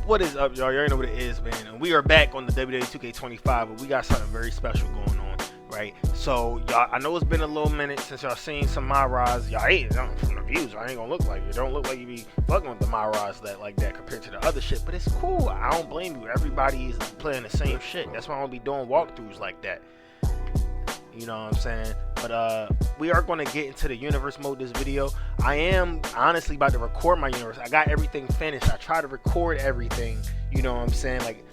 What is up, y'all? You already know what it is, man. And we are back on the WWE 2K25, but we got something very special going on, right? So, y'all, I know it's been a little minute since y'all seen some Myras. Y'all ain't, from the views, I ain't gonna look like you. Don't look like you be fucking with the Myras like that compared to the other shit, but it's cool. I don't blame you. Everybody is playing the same shit. That's why I don't be doing walkthroughs like that. You know what I'm saying? But we are going to get into the universe mode this video. I am honestly about to record my universe. I got everything finished. I try to record everything, you know what I'm saying, like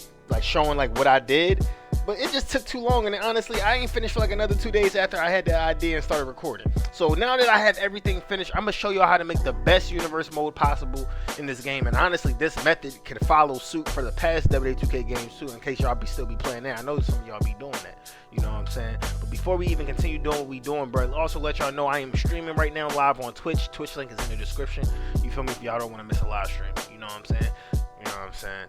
showing like what I did, but it just took too long. And honestly, I ain't finished for like another 2 days after I had the idea and started recording. So now that I have everything finished, I'm gonna show y'all how to make the best universe mode possible in this game. And honestly, this method can follow suit for the past WWE 2K games too, in case y'all still be playing that. I know some of y'all be doing that, you know what I'm saying? But before we even continue doing what we doing, bro, also let y'all know I am streaming right now live on Twitch. Twitch link is in the description. You feel me? If y'all don't want to miss a live stream, you know what I'm saying? You know what I'm saying?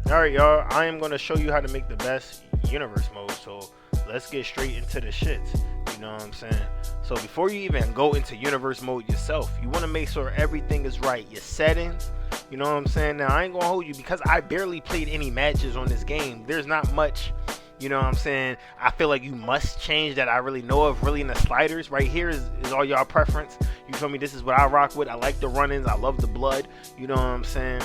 Alright, y'all, I am going to show you how to make the best universe mode, so let's get straight into the shits, you know what I'm saying? So before you even go into universe mode yourself, you want to make sure everything is right, your settings, you know what I'm saying? Now, I ain't going to hold you because I barely played any matches on this game. There's not much, you know what I'm saying? I feel like you must change that I really know of, really in the sliders. Right here is all y'all preference, you feel me? This is what I rock with. I like the run-ins, I love the blood, you know what I'm saying?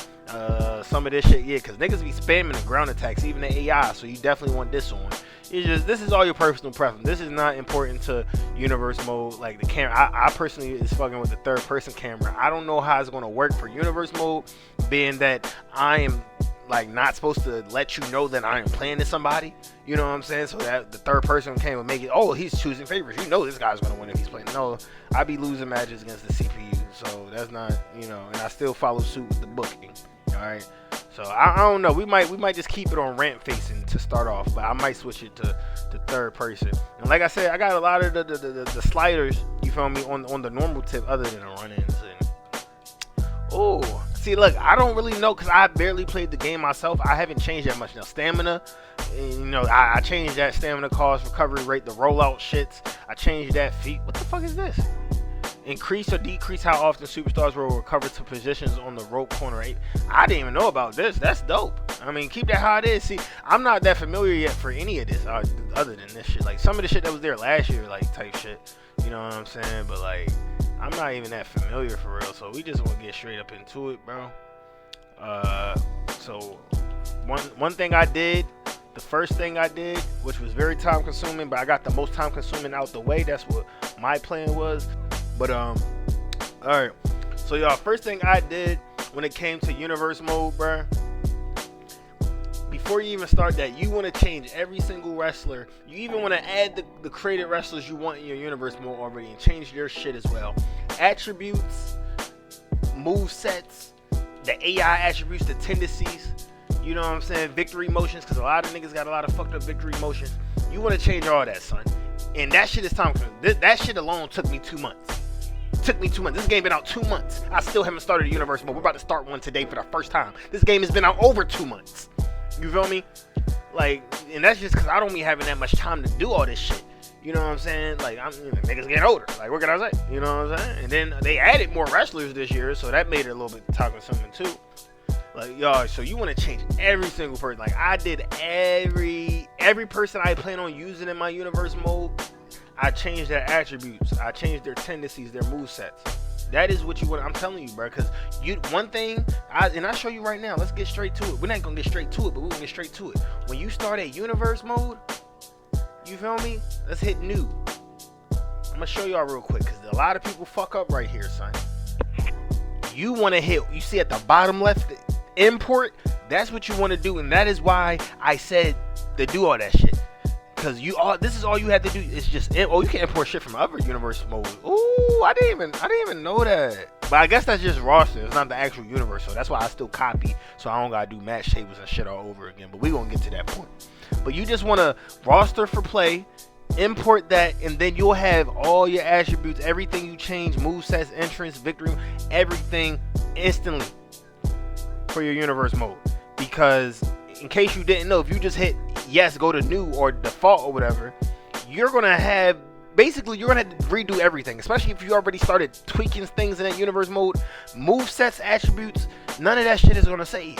Some of this shit, yeah, because niggas be spamming the ground attacks, even the AI, so you definitely want this on. It's just, this is all your personal preference. This is not important to universe mode. Like the camera, I personally is fucking with the third person camera. I don't know how it's going to work for universe mode, being that I am like not supposed to let you know that I am playing to somebody, you know what I'm saying? So that the third person came and make it, oh, he's choosing favorites, you know this guy's gonna win if he's playing. No, I be losing matches against the CPU, so that's not, you know, and I still follow suit with the booking. All right, so I don't know, we might just keep it on ramp facing to start off, but I might switch it to third person. And like I said, I got a lot of the sliders, you feel me, on the normal tip, other than the run-ins. And oh, see, look, I don't really know because I barely played the game myself. I haven't changed that much. Now, stamina, you know, I changed that stamina cost, recovery rate, the rollout shits. I changed that feat. What the fuck is this? Increase or decrease how often superstars will recover to positions on the rope corner 8. I didn't even know about this. That's dope. I mean, keep that how it is. See, I'm not that familiar yet for any of this other than this shit. Like some of the shit that was there last year, like type shit. You know what I'm saying? But like, I'm not even that familiar for real, so we just want to get straight up into it, bro. So one thing I did, the first thing I did, which was very time consuming, but I got the most time consuming out the way. That's what my plan was. But all right. So y'all, first thing I did when it came to universe mode, bro. Before you even start that, you want to change every single wrestler. You even want to add the created wrestlers you want in your universe mode already and change their shit as well. Attributes, move sets, the AI attributes, the tendencies, you know what I'm saying, victory motions, because a lot of niggas got a lot of fucked up victory motions. You want to change all that, son. And that shit is time consuming. That shit alone took me 2 months. Took me 2 months. This game been out 2 months. I still haven't started a universe mode. We're about to start one today for the first time. This game has been out over 2 months. You feel me? Like, and that's just because I don't be having that much time to do all this shit. You know what I'm saying? Like, niggas getting older. Like, what can I say? You know what I'm saying? And then they added more wrestlers this year, so that made it a little bit time consuming too. Like, y'all, so you want to change every single person. Like, I did every person I plan on using in my universe mode. I changed their attributes. I changed their tendencies, their movesets. That is what you want. I'm telling you, bro. Because one thing, I'll show you right now. Let's get straight to it. We're not gonna get straight to it, but we're gonna get straight to it. When you start at universe mode, you feel me? Let's hit new. I'm gonna show y'all real quick because a lot of people fuck up right here, son. You want to hit. You see at the bottom left, import. That's what you want to do, and that is why I said to do all that shit. Cause this is all you have to do is just you can import shit from other universe mode. Ooh, I didn't even know that. But I guess that's just roster. It's not the actual universe, so that's why I still copy. So I don't gotta do match tables and shit all over again. But we gonna get to that point. But you just wanna roster for play, import that, and then you'll have all your attributes, everything you change, movesets, entrance, victory, everything instantly for your universe mode. Because in case you didn't know, if you just hit yes, go to new or default or whatever, you're gonna have to redo everything, especially if you already started tweaking things in that universe mode. Move sets, attributes, None of that shit is gonna save.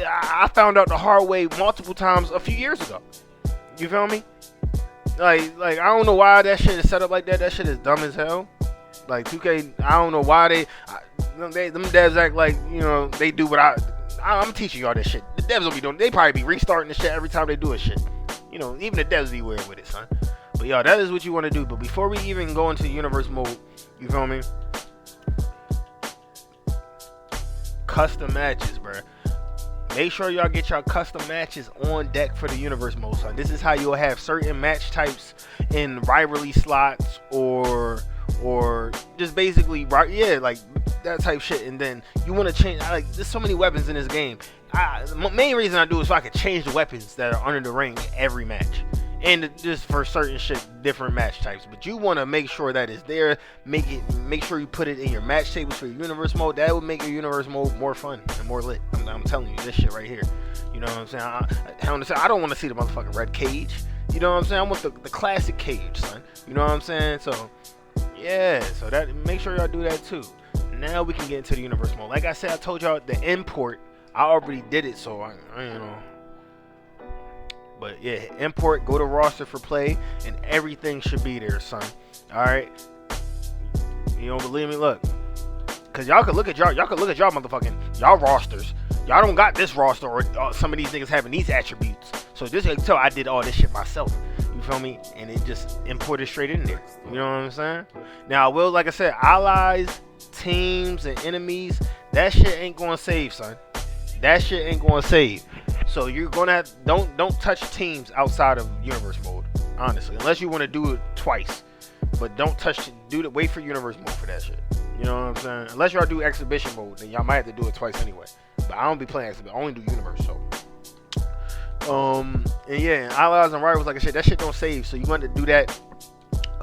I found out the hard way multiple times a few years ago. You feel me? Like I don't know why that shit is set up like that. That shit is dumb as hell. Like 2K, I don't know why them devs act like, you know, they do what I'm teaching y'all this shit. The devs don't be doing. They probably be restarting the shit every time they do a shit. You know, even the devs be weird with it, son. But y'all, that is what you want to do. But before we even go into universe mode, you feel me? Custom matches, bruh. Make sure y'all get y'all custom matches on deck for the universe mode, son. This is how you'll have certain match types in rivalry slots or just basically, yeah, like that type shit. And then you want to change, like, there's so many weapons in this game. The main reason I do is so I can change the weapons that are under the ring every match. And just for certain shit, different match types. But you want to make sure that it's there. Make sure you put it in your match tables for your universe mode. That would make your universe mode more fun and more lit. I'm telling you, this shit right here. You know what I'm saying? I don't want to see the motherfucking red cage. You know what I'm saying? I want the classic cage, son. You know what I'm saying? So, yeah. So that, make sure y'all do that too. Now we can get into the universe mode. Like I said, I told y'all the import. I already did it, so I you know. But yeah, import, go to roster for play, and everything should be there, son. Alright. You don't believe me? Look. Cause y'all could look at y'all motherfucking y'all rosters. Y'all don't got this roster, or some of these niggas having these attributes. So just until I did all this shit myself. You feel me? And it just imported straight in there. You know what I'm saying? Now I will, like I said, allies, teams, and enemies, that shit ain't gonna save, son. That shit ain't gonna save. So you're gonna have, don't touch teams outside of universe mode, honestly, unless you want to do it twice. But don't touch, wait for universe mode for that shit. You know what I'm saying? Unless y'all do exhibition mode, then y'all might have to do it twice anyway. But I don't be playing exhibition, I only do universe. So and yeah, allies and rivals, like I said, that shit don't save. So you want to do that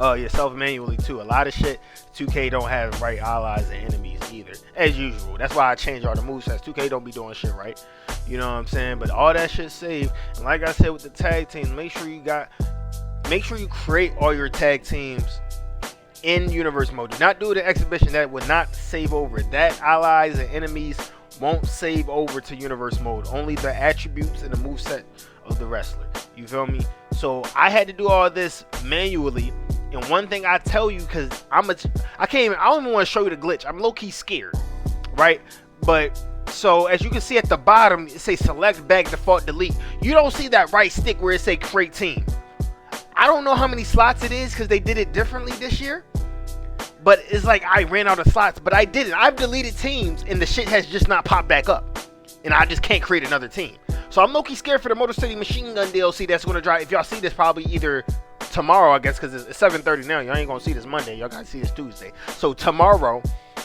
yourself manually too. A lot of shit 2K don't have right allies and enemies either, as usual. That's why I changed all the movesets. 2K don't be doing shit right. You know what I'm saying? But all that shit saved. And like I said with the tag teams, make sure you create all your tag teams in universe mode. Do not do the exhibition. That would not save over. That allies and enemies won't save over to universe mode. Only the attributes and the moveset of the wrestler. You feel me? So I had to do all this manually. And one thing I tell you, because I don't even want to show you the glitch. I'm low-key scared, right? But so as you can see at the bottom, it say select back default delete. You don't see that right stick where it say create team. I don't know how many slots it is because they did it differently this year. But it's like I ran out of slots, but I didn't. I've deleted teams and the shit has just not popped back up. And I just can't create another team. So I'm low-key scared for the Motor City Machine Gun DLC that's going to drop. If y'all see this probably either tomorrow, I guess, because it's 7:30 now. Y'all ain't going to see this Monday. Y'all got to see this Tuesday. So tomorrow,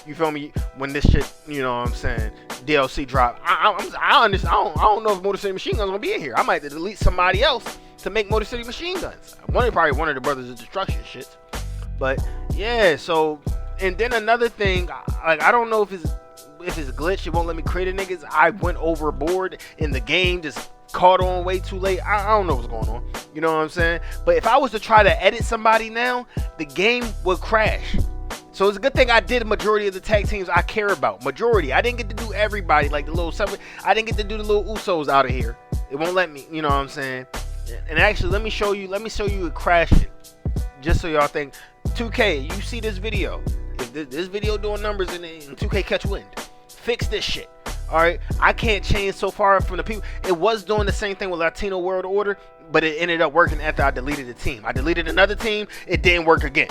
you feel me, when this shit, you know what I'm saying, DLC drop, I understand. I don't know if Motor City Machine Gun's going to be in here. I might have to delete somebody else to make Motor City Machine Guns. Probably one of the Brothers of Destruction shits. But yeah, so, and then another thing, like, I don't know if it's glitch, it won't let me create a niggas. I went overboard in the game, just caught on way too late. I don't know what's going on. You know what I'm saying? But if I was to try to edit somebody now, the game would crash. So it's a good thing I did a majority of the tag teams I care about. Majority. I didn't get to do everybody, like the little seven. I didn't get to do the little Usos out of here. It won't let me. You know what I'm saying? And actually, let me show you it crashing, just so y'all think. 2K, you see this video? If this video doing numbers and 2K catch wind, fix this shit. All right, I can't change so far from the people. It was doing the same thing with Latino World Order, but it ended up working after I deleted the team. I deleted another team, it didn't work again.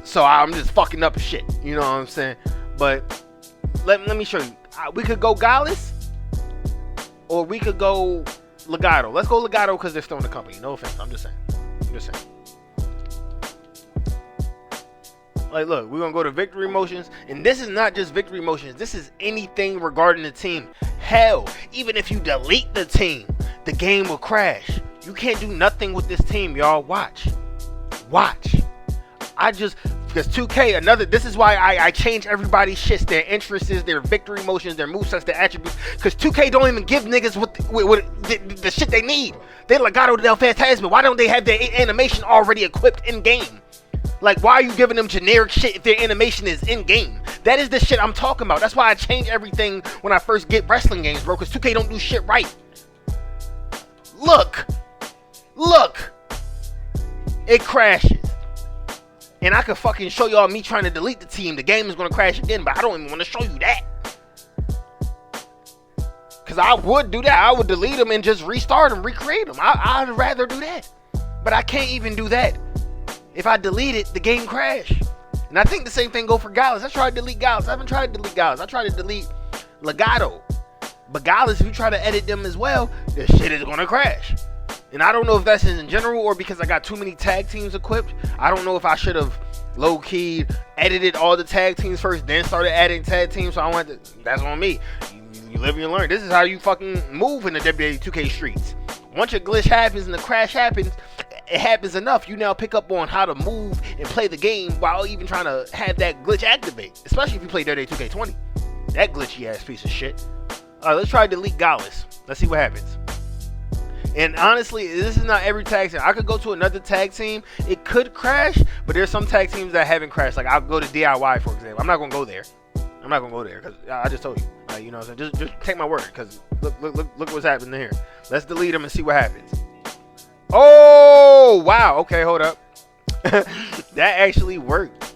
So I'm just fucking up shit. You know what I'm saying? But let me show you. We could go Gallus, or we could go Legato. Let's go Legato because they're still in the company. No offense, I'm just saying. Like, look, we're going to go to victory motions. And this is not just victory motions. This is anything regarding the team. Hell, even if you delete the team, the game will crash. You can't do nothing with this team, y'all. Watch. Because 2K, this is why I change everybody's shits, their interests, their victory motions, their movesets, their attributes. Because 2K don't even give niggas what the shit they need. They Legato del Fantasma. Why don't they have their animation already equipped in game? Like, why are you giving them generic shit if their animation is in-game? That is the shit I'm talking about. That's why I change everything when I first get wrestling games, bro, because 2K don't do shit right. Look. It crashes. And I could fucking show y'all me trying to delete the team. The game is going to crash again, but I don't even want to show you that. Because I would do that. I would delete them and just restart them, recreate them. I'd rather do that. But I can't even do that. If I delete it, the game crash. And I think the same thing go for Gallus. I tried to delete Gallus. I haven't tried to delete Gallus. I tried to delete Legato. But Gallus, if you try to edit them as well, the shit is going to crash. And I don't know if that's in general or because I got too many tag teams equipped. I don't know if I should have low-key edited all the tag teams first, then started adding tag teams. So I want to, that's on me. You live and you learn. This is how you fucking move in the WWE 2K streets. Once your glitch happens and the crash happens, it happens enough. You now pick up on how to move and play the game while even trying to have that glitch activate. Especially if you play WWE 2K20. That glitchy ass piece of shit. Alright, let's try to delete Gallus. Let's see what happens. And honestly, this is not every tag team. I could go to another tag team. It could crash, but there's some tag teams that haven't crashed. Like, I'll go to DIY, for example. I'm not going to go there. Because I just told you. You know what I'm saying? Just take my word, because look what's happening here. Let's delete them and see what happens. Oh, wow. Okay, hold up. That actually worked.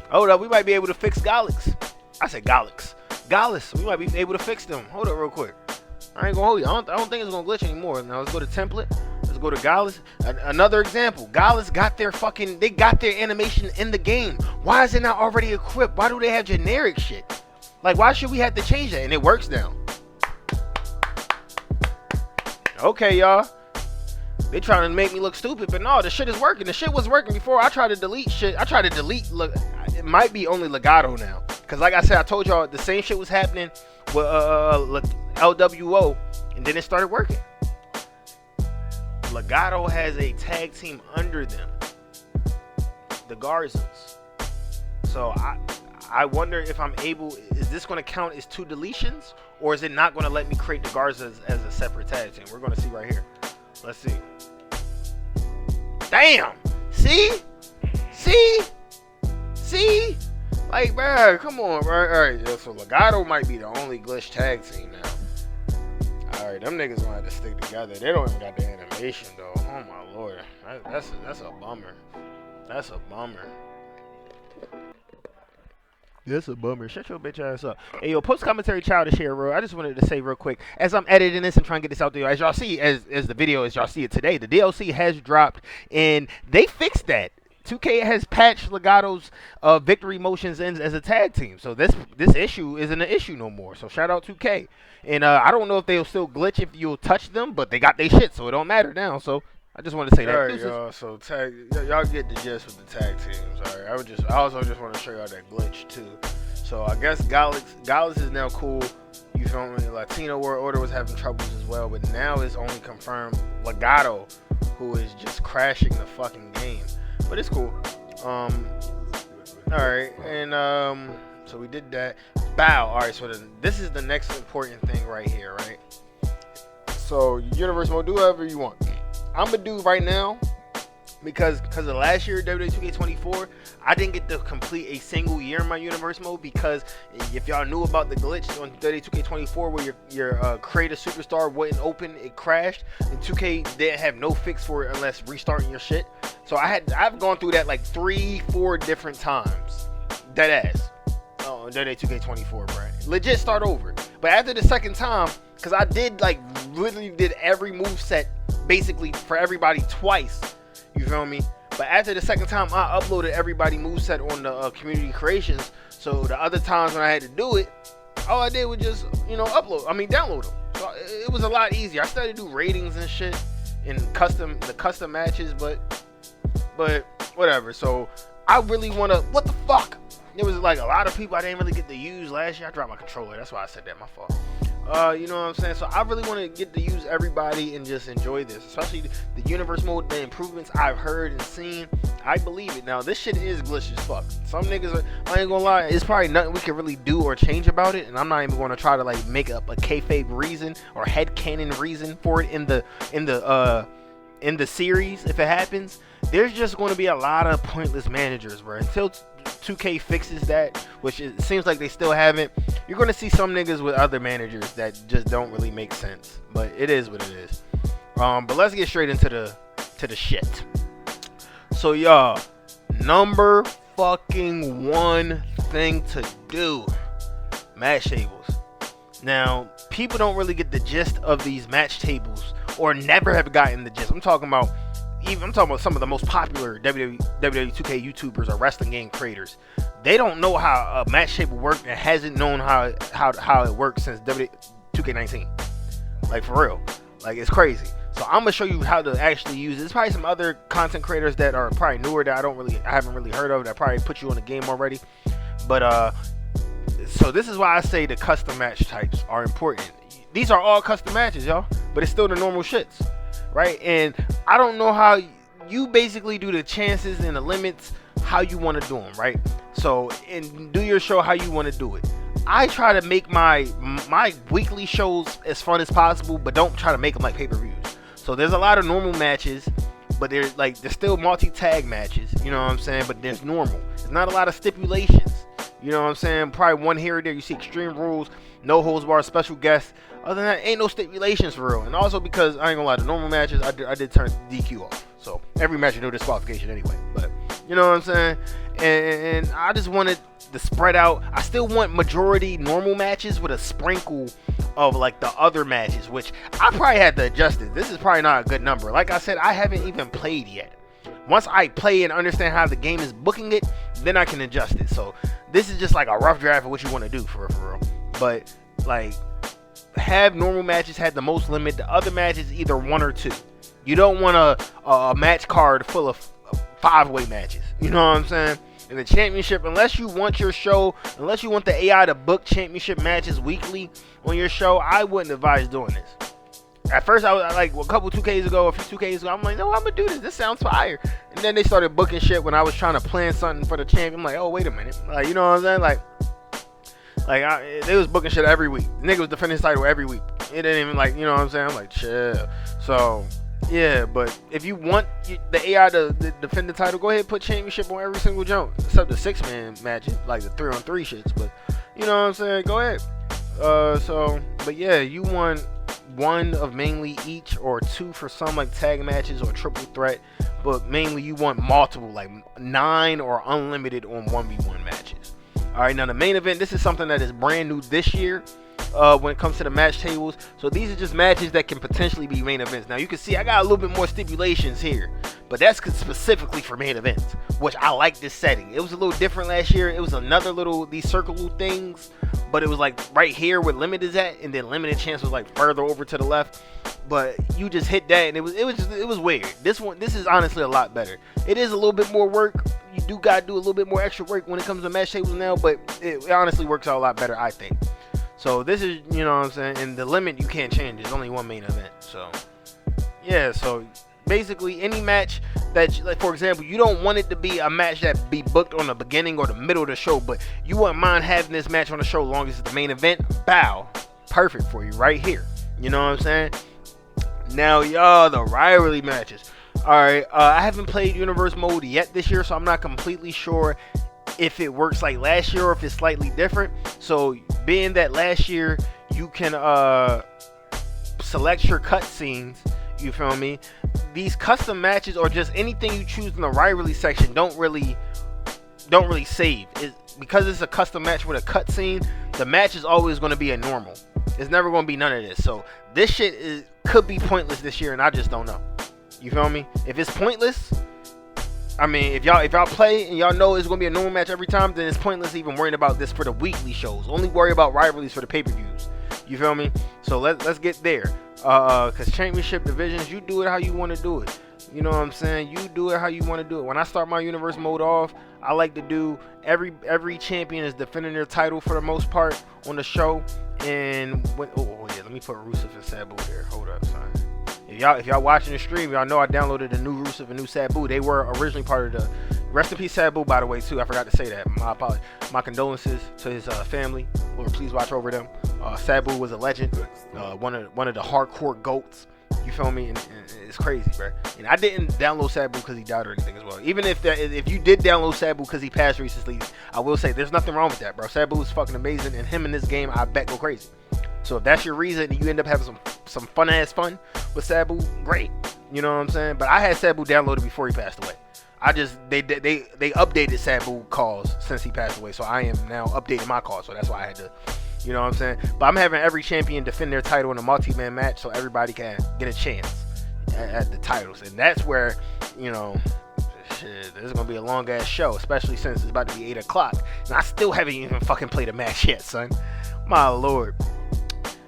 Hold up. We might be able to fix Gallus. I said Gallus. We might be able to fix them. Hold up real quick. I ain't gonna hold you. I don't think it's gonna glitch anymore. Now let's go to template. Let's go to Gallus. Another example. Gallus got their animation in the game. Why is it not already equipped? Why do they have generic shit? Like, why should we have to change that? And it works now. Okay, y'all. They trying to make me look stupid, but no, the shit is working. The shit was working before. I tried to delete shit. Look, it might be only Legato now. Because like I said, I told y'all the same shit was happening with LWO, and then it started working. Legato has a tag team under them, the Garzas. So I wonder if I'm able, is this going to count as 2 deletions, or is it not going to let me create the Garzas as a separate tag team? We're going to see right here. Let's see. Damn! See? Like, bro, come on, bro. Alright, so Legato might be the only glitch tag team now. Alright, them niggas gonna have to stick together. They don't even got the animation, though. Oh, my lord. That's a bummer. That's a bummer. Shut your bitch ass up. Hey, yo, post commentary childish here, bro. I just wanted to say real quick, as I'm editing this and trying to get this out there, as y'all see, as the video, as y'all see it today, the DLC has dropped, and they fixed that. 2K has patched Legato's victory motions ends as a tag team, so this issue isn't an issue no more. So shout out 2K, and I don't know if they'll still glitch if you'll touch them, but they got their shit, so it don't matter now. So I just wanted to say that. Alright, y'all. So y'all get the gist with the tag teams. Alright, I also just want to show y'all that glitch too. So I guess Gallus is now cool. You feel me? Latino World Order was having troubles as well, but now it's only confirmed Legato, who is just crashing the fucking game. But it's cool. Alright, and so we did that. Bow. Alright, so this is the next important thing right here, right? So universe mode, do whatever you want. I'm gonna do right now, because of last year WWE 2K24, I didn't get to complete a single year in my universe mode, because if y'all knew about the glitch on WWE 2K24 where your create a superstar wouldn't open, it crashed, and 2K didn't have no fix for it unless restarting your shit. So I've gone through that like 3-4 different times, dead ass, on WWE 2K24, bro. Legit start over. But after the second time, because I did literally did every move set basically for everybody twice. You feel me? But after the second time, I uploaded everybody moveset on the community creations. So the other times when I had to do it, all I did was just, download them. So it was a lot easier. I started to do ratings and shit in the custom matches, but whatever. So I really want to, what the fuck? There was like a lot of people I didn't really get to use last year. I dropped my controller. That's why I said that. My fault. You know what I'm saying? So I really want to get to use everybody and just enjoy this, especially the universe mode, the improvements I've heard and seen. I believe it. Now this shit is glitch as fuck. Some niggas are, I ain't gonna lie, it's probably nothing we can really do or change about it, and I'm not even gonna try to like make up a kayfabe reason or headcanon reason for it in in the series, if it happens, there's just going to be a lot of pointless managers, bro. Until 2K fixes that, which it seems like they still haven't, you're going to see some niggas with other managers that just don't really make sense. But it is what it is. But let's get straight into the shit. So y'all, number fucking one thing to do, match tables. Now, people don't really get the gist of these match tables, or never have gotten the gist. I'm talking about some of the most popular WWE 2K YouTubers or wrestling game creators. They don't know how a match table works and hasn't known how it works since WWE 2K19. Like, for real. Like, it's crazy. So I'm gonna show you how to actually use it. There's probably some other content creators that are probably newer that I haven't really heard of, that probably put you on the game already. But so this is why I say the custom match types are important. These are all custom matches, y'all, but it's still the normal shits, right? And I don't know how you basically do the chances and the limits how you want to do them, right? So, and do your show how you want to do it. I try to make my weekly shows as fun as possible, but don't try to make them like pay-per-views. So there's a lot of normal matches, but there's still multi-tag matches, you know what I'm saying? But there's normal. There's not a lot of stipulations, you know what I'm saying? Probably one here or there. You see Extreme Rules, no holds barred, special guests. Other than that, ain't no stipulations for real. And also because I ain't gonna lie, the normal matches I did turn DQ off. So every match you know disqualification anyway. But you know what I'm saying? And I just wanted to spread out. I still want majority normal matches with a sprinkle of like the other matches, which I probably had to adjust it. This is probably not a good number. Like I said, I haven't even played yet. Once I play and understand how the game is booking it, then I can adjust it. So this is just like a rough draft of what you want to do for real. But like, have normal matches, have the most limit. The other matches either one or two. You don't want a match card full of 5-way matches. You know what I'm saying? In the championship, unless you want your show, unless you want the AI to book championship matches weekly on your show, I wouldn't advise doing this. At first, I was like, a few 2Ks ago, I'm like, no, I'm gonna do this. This sounds fire. And then they started booking shit when I was trying to plan something for the champion. I'm like, oh, wait a minute. Like, you know what I'm saying? They was booking shit every week. The nigga was defending his title every week. It didn't even, like, you know what I'm saying? I'm like, chill. So, yeah, but if you want the AI to defend the title, go ahead and put championship on every single jump. Except the 6-man matches, like the 3-on-3 shits. But, you know what I'm saying? Go ahead. But yeah, you want one of mainly each, or two for some like tag matches or triple threat. But mainly you want multiple, like 9 or unlimited on 1v1 matches. Alright, now the main event, this is something that is brand new this year when it comes to the match tables. So these are just matches that can potentially be main events. Now you can see I got a little bit more stipulations here, but that's specifically for main events, which I like this setting. It was a little different last year. It was another little, these circle things, but it was like right here where limit is at, and then limited chance was like further over to the left. But you just hit that and it was weird. This is honestly a lot better. It is a little bit more work. You do gotta do a little bit more extra work when it comes to match tables now, but it honestly works out a lot better, I think. So this is, you know what I'm saying, and the limit you can't change. There's only one main event. So yeah, so basically any match that, like, for example, you don't want it to be a match that be booked on the beginning or the middle of the show, but you wouldn't mind having this match on the show as long as it's the main event. Bow, perfect for you right here. You know what I'm saying? Now, y'all, the rivalry matches. Alright, I haven't played Universe Mode yet this year, so I'm not completely sure if it works like last year or if it's slightly different. So, being that last year you can select your cutscenes, you feel me? These custom matches or just anything you choose in the rivalry section don't really save. Because it's a custom match with a cutscene, the match is always going to be a normal. It's never going to be none of this. So this shit could be pointless this year, and I just don't know. You feel me? If it's pointless, I mean, if y'all play and y'all know it's going to be a normal match every time, then it's pointless even worrying about this for the weekly shows. Only worry about rivalries for the pay-per-views. You feel me? So let's get there. Because championship divisions, you do it how you want to do it. You know what I'm saying? You do it how you want to do it. When I start my universe mode off, I like to do every champion is defending their title for the most part on the show. And let me put Rusev and Sabu there. Hold up, son. If y'all watching the stream, y'all know I downloaded the new Rusev and new Sabu. They were originally part of the rest in peace Sabu, by the way, too. I forgot to say that. My apologies. My condolences to his family. Lord, please watch over them. Sabu was a legend, one of the hardcore goats. You feel me? And it's crazy, bro. And I didn't download Sabu because he died or anything as well. Even if you did download Sabu because he passed recently, I will say there's nothing wrong with that, bro. Sabu is fucking amazing, and him in this game, I bet, go crazy. So if that's your reason and you end up having some fun with Sabu, great. You know what I'm saying? But I had Sabu downloaded before he passed away. They updated Sabu calls since he passed away, so I am now updating my calls. So that's why I had to, you know what I'm saying? But I'm having every champion defend their title in a multi-man match, so everybody can get a chance at the titles, and that's where, you know, shit, this is gonna be a long ass show, especially since it's about to be 8 o'clock, and I still haven't even fucking played a match yet, son. My lord.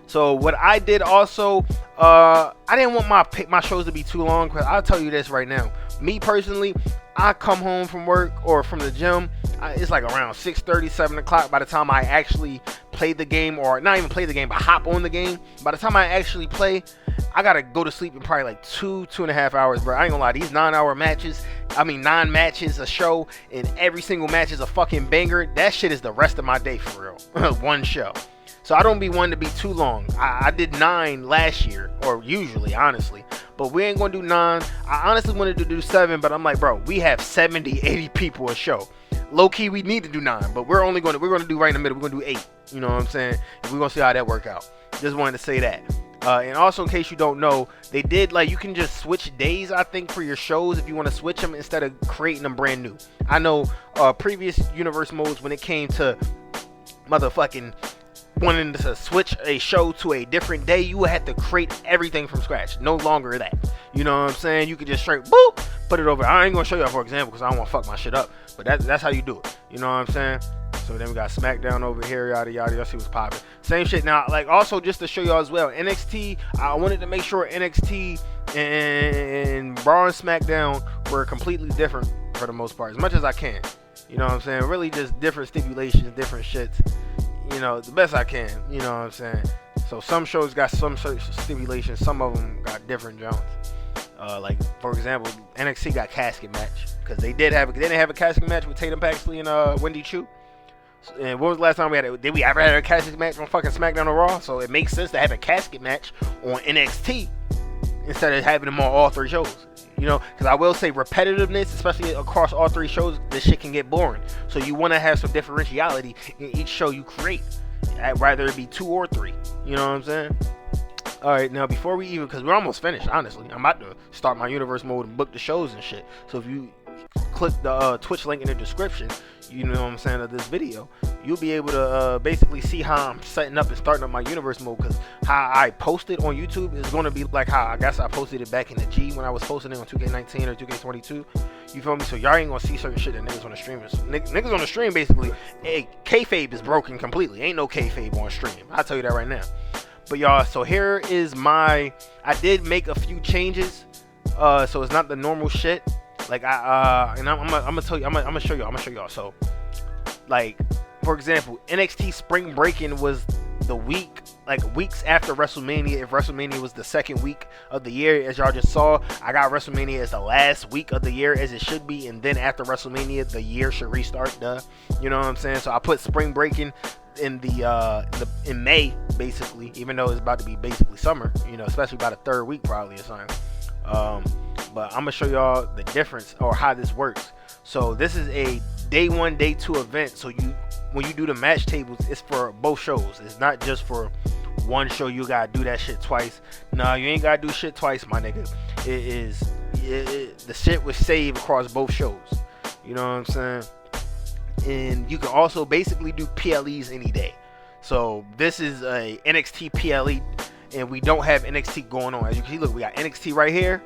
So what I did also, I didn't want my shows to be too long, because I'll tell you this right now. Me personally, I come home from work or from the gym, it's like around 6:30, 7 o'clock by the time I actually play the game, or not even play the game, but hop on the game. By the time I actually play, I gotta go to sleep in probably like 2.5 hours, bro. I ain't gonna lie, these 9 matches a show, and every single match is a fucking banger. That shit is the rest of my day for real. One show. So I don't be one to be too long. I did 9 last year, or usually, honestly. But we ain't gonna do 9. I honestly wanted to do 7, but I'm like, bro, we have 70, 80 people a show. Low key, we need to do 9, but we're gonna do right in the middle. We're gonna do 8. You know what I'm saying? And we're gonna see how that work out. Just wanted to say that. And also, in case you don't know, they did, like, you can just switch days, I think, for your shows if you want to switch them instead of creating them brand new. I know previous universe modes, when it came to motherfucking wanting to switch a show to a different day, you would have to create everything from scratch. No longer that. You know what I'm saying? You could just straight boop, put it over. I ain't gonna show y'all for example because I don't want to fuck my shit up. But that's how you do it. You know what I'm saying? So then we got SmackDown over here, yada yada. Y'all see what's popping. Same shit. Now, like, also just to show y'all as well, NXT. I wanted to make sure NXT and Raw and SmackDown were completely different for the most part, as much as I can. You know what I'm saying? Really, just different stipulations, different shits. You know, the best I can. You know what I'm saying? So some shows got some stipulations. Some of them got different jumps. Like, for example, NXT got casket match because they didn't have a casket match with Tatum Paxley and Wendy Chu. And when was the last time we had it? Did we ever have a casket match on fucking SmackDown or Raw? So it makes sense to have a casket match on NXT instead of having them on all 3 shows. You know, because I will say repetitiveness, especially across all 3 shows, this shit can get boring. So you want to have some differentiality in each show you create. I'd rather it be 2 or 3. You know what I'm saying? Alright, now before we even, because we're almost finished, honestly. I'm about to start my universe mode and book the shows and shit. So if you click the Twitch link in the description, you know what I'm saying, of this video, you'll be able to basically see how I'm setting up and starting up my universe mode, because how I post it on YouTube is going to be like how I guess I posted it back in the G when I was posting it on 2K19 or 2K22. You feel me? So y'all ain't gonna see certain shit that niggas on the stream niggas on the stream basically, hey, kayfabe is broken completely. Ain't no kayfabe on stream. I'll tell you that right now. But y'all, so here is I did make a few changes, so it's not the normal shit. Like and I'm gonna tell you, I'm gonna show y'all. So, like, for example, NXT Spring Breaking was the weeks after WrestleMania. If WrestleMania was the second week of the year, as y'all just saw, I got WrestleMania as the last week of the year, as it should be, and then after WrestleMania, the year should restart. You know what I'm saying? So I put Spring Breaking in in May, basically, even though it's about to be basically summer, you know, especially by the 3rd week probably or something. But I'm gonna show y'all the difference or how this works. So this is a day 1, day 2 event. So when you do the match tables, it's for both shows. It's not just for one show. You gotta do that shit twice. No, you ain't gotta do shit twice, my nigga. The shit was saved across both shows. You know what I'm saying? And you can also basically do PLEs any day. So this is a NXT PLE, and we don't have NXT going on. As you can see, look, we got NXT right here,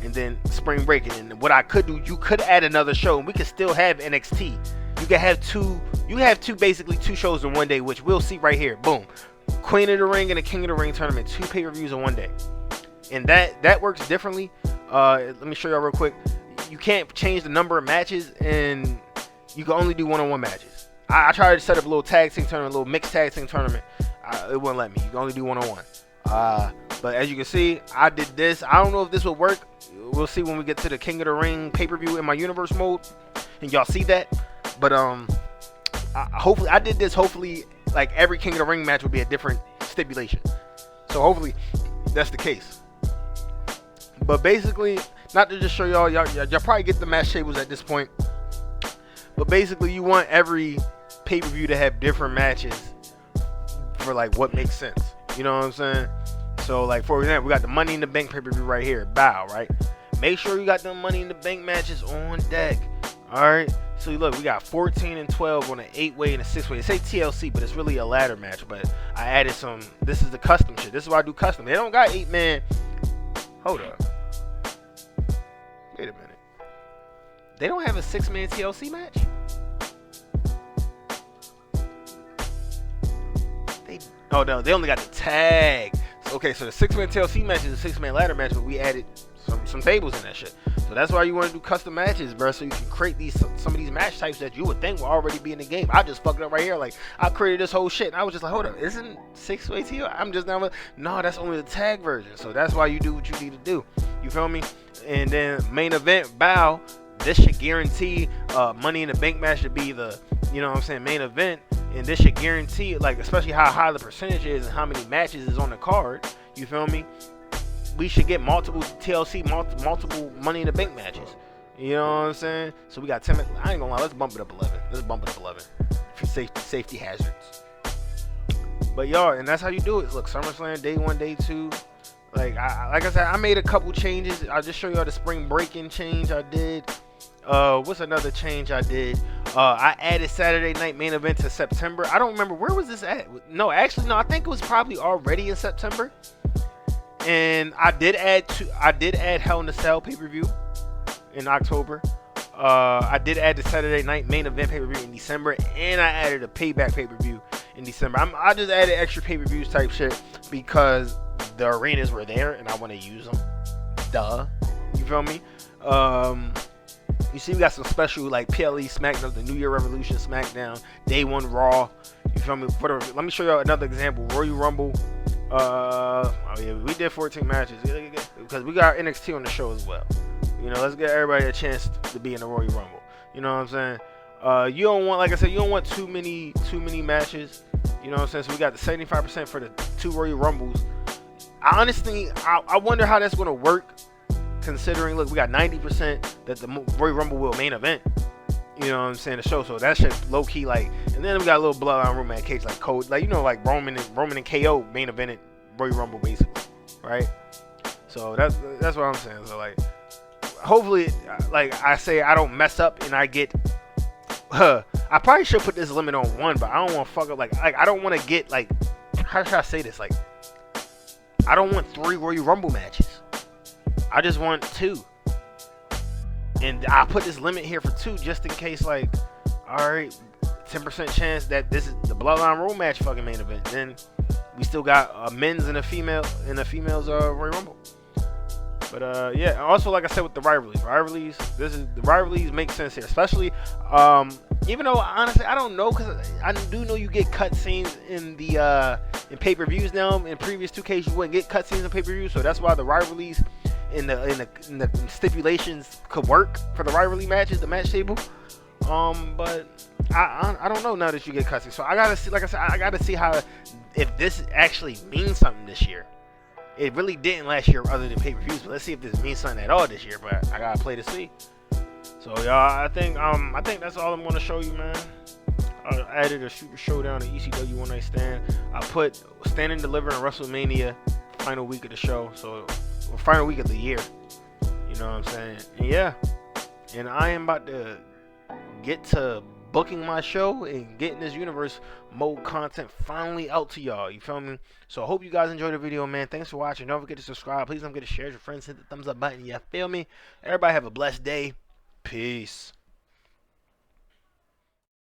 and then Spring Breaking. And what I could do, you could add another show, and we could still have NXT. You can have basically 2 shows in one day, which we'll see right here. Boom, Queen of the Ring and the King of the Ring tournament, 2 pay-per-views in one day, and that works differently. Let me show y'all real quick. You can't change the number of matches, and you can only do one-on-one matches. I tried to set up a little tag team tournament, a little mixed tag team tournament. It wouldn't let me. You can only do one-on-one. But as you can see, I did this. I don't know if this will work. We'll see when we get to the King of the Ring pay-per-view in my universe mode, and y'all see that. But hopefully, I did this. Hopefully, like, every King of the Ring match will be a different stipulation. So hopefully, that's the case. But basically, not to just show y'all probably get the match tables at this point. But basically, you want every pay-per-view to have different matches for like what makes sense. You know what I'm saying? So like for example, we got the Money in the Bank pay-per-view right here, Bow, right? Make sure you got the Money in the Bank matches on deck. All right. So look, we got 14 and 12 on an 8-way and a 6-way. It say TLC, but it's really a ladder match. But I added some. This is the custom shit. This is why I do custom. They don't got 8-man. Hold up. Wait a minute. They don't have a 6-man TLC match? Oh no, they only got the tag. Okay, so the 6-man TLC match is a 6-man ladder match, but we added some tables in that shit. So that's why you want to do custom matches, bro. So you can create some of these match types that you would think will already be in the game. I just fucked up right here. Like I created this whole shit, and I was just like, hold up, isn't 6-way TL? I'm just now. No, that's only the tag version. So that's why you do what you need to do. You feel me? And then main event, Bow. This should guarantee Money in the Bank match to be the, you know what I'm saying, main event. And this should guarantee, like, especially how high the percentage is and how many matches is on the card. You feel me? We should get multiple TLC, multiple Money in the Bank matches. You know what I'm saying? So we got 10 minutes. I ain't gonna lie. Let's bump it up 11. Let's bump it up 11 for safety hazards. But y'all, and that's how you do it. Look, SummerSlam, day 1, day 2. Like I said, I made a couple changes. I'll just show y'all the spring break-in change I did. What's another change I did? I added Saturday night main event to September. I don't remember, where was this at? No, actually, no. I think it was probably already in September. And I did add Hell in a Cell pay-per-view in October. I did add the Saturday night main event pay-per-view in December, and I added a Payback pay-per-view in December. I just added extra pay-per-views type shit because the arenas were there and I want to use them. Duh. You feel me? You see, we got some special like PLE SmackDown, the New Year Revolution SmackDown, Day 1 Raw. You feel me? Let me show you another example. Royal Rumble. Oh yeah, we did 14 matches because we got NXT on the show as well. You know, let's get everybody a chance to be in the Royal Rumble. You know what I'm saying? You don't want, like I said, you don't want too many matches. You know what I'm saying? So we got the 75% for the 2 Royal Rumbles. I wonder how that's gonna work. Considering, look, we got 90% that the Royal Rumble will main event. You know what I'm saying? The show, so that shit low key like. And then we got a little bloodline room at cage like Code, like, you know, like Roman and KO main evented Royal Rumble basically, right? So that's what I'm saying. So like, hopefully, like I say, I don't mess up and I get. I probably should put this limit on 1, but I don't want to fuck up. Like I don't want to get like. How should I say this? Like, I don't want 3 Royal Rumble matches. I just want 2. And I put this limit here for 2 just in case, like, alright, 10% chance that this is the Bloodline Roll match fucking main event. Then we still got a men's and a female's Royal Rumble. But yeah, also like I said with the rivalries, the rivalries make sense here, especially even though honestly I don't know, because I do know you get cutscenes in the in pay-per-views now. In previous 2Ks you wouldn't get cutscenes in pay-per-views, so that's why the rivalries in the stipulations could work for the rivalry matches, the match table. But I don't know now that you get cutscenes, so I gotta see. Like I said, I gotta see how, if this actually means something this year. It really didn't last year other than pay-per-views, but let's see if this means something at all this year. But I gotta play to see. So y'all, I think that's all I'm gonna show you, man. I added a Super Showdown, an ECW One Night Stand. I put Stand and Deliver in WrestleMania final week of the show, so final week of the year. You know what I'm saying? And yeah, and I am about to get to booking my show and getting this universe mode content finally out to y'all. You feel me? So I hope you guys enjoyed the video, man. Thanks for watching. Don't forget to subscribe. Please don't forget to share with your friends. Hit the thumbs up button. You feel me? Everybody have a blessed day. Peace.